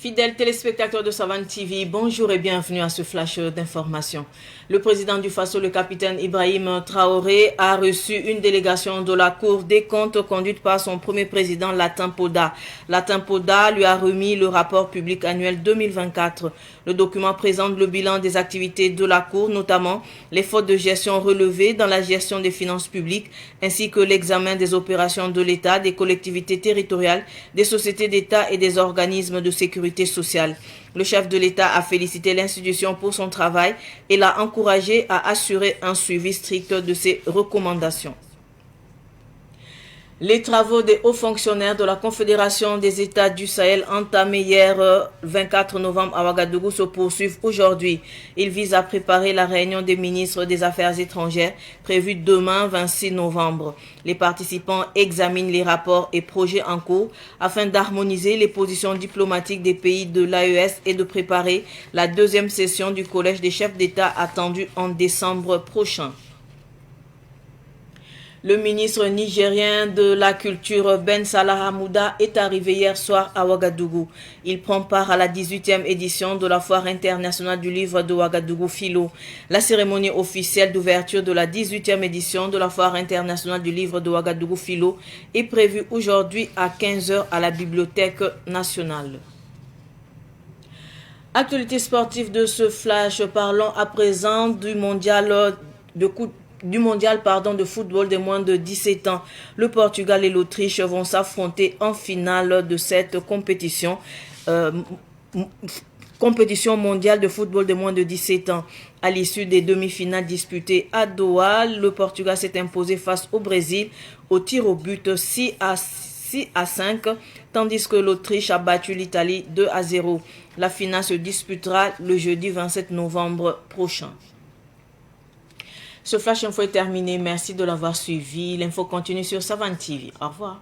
Fidèles téléspectateurs de Savane TV, bonjour et bienvenue à ce flash d'information. Le président du Faso, le capitaine Ibrahim Traoré, a reçu une délégation de la Cour des comptes conduite par son premier président, Latin Poda. Latin Poda lui a remis le rapport public annuel 2024. Le document présente le bilan des activités de la Cour, notamment les fautes de gestion relevées dans la gestion des finances publiques, ainsi que l'examen des opérations de l'État, des collectivités territoriales, des sociétés d'État et des organismes de sécurité sociale. Le chef de l'État a félicité l'institution pour son travail et l'a encouragé à assurer un suivi strict de ses recommandations. Les travaux des hauts fonctionnaires de la Confédération des États du Sahel entamés hier 24 novembre à Ouagadougou se poursuivent aujourd'hui. Ils visent à préparer la réunion des ministres des Affaires étrangères prévue demain 26 novembre. Les participants examinent les rapports et projets en cours afin d'harmoniser les positions diplomatiques des pays de l'AES et de préparer la deuxième session du Collège des chefs d'État attendue en décembre prochain. Le ministre nigérien de la Culture Ben Salah Hamouda est arrivé hier soir à Ouagadougou. Il prend part à la 18e édition de la Foire internationale du livre de Ouagadougou Philo. La cérémonie officielle d'ouverture de la 18e édition de la Foire internationale du livre de Ouagadougou Philo est prévue aujourd'hui à 15 h à la Bibliothèque nationale. Actualité sportive de ce flash, parlons à présent du mondial de football des moins de 17 ans. Le Portugal et l'Autriche vont s'affronter en finale de cette compétition mondiale de football des moins de 17 ans. À l'issue des demi-finales disputées à Doha, le Portugal s'est imposé face au Brésil au tir au but 6 à 5, tandis que l'Autriche a battu l'Italie 2 à 0. La finale se disputera le jeudi 27 novembre prochain. Ce flash info est terminé. Merci de l'avoir suivi. L'info continue sur Savane TV. Au revoir.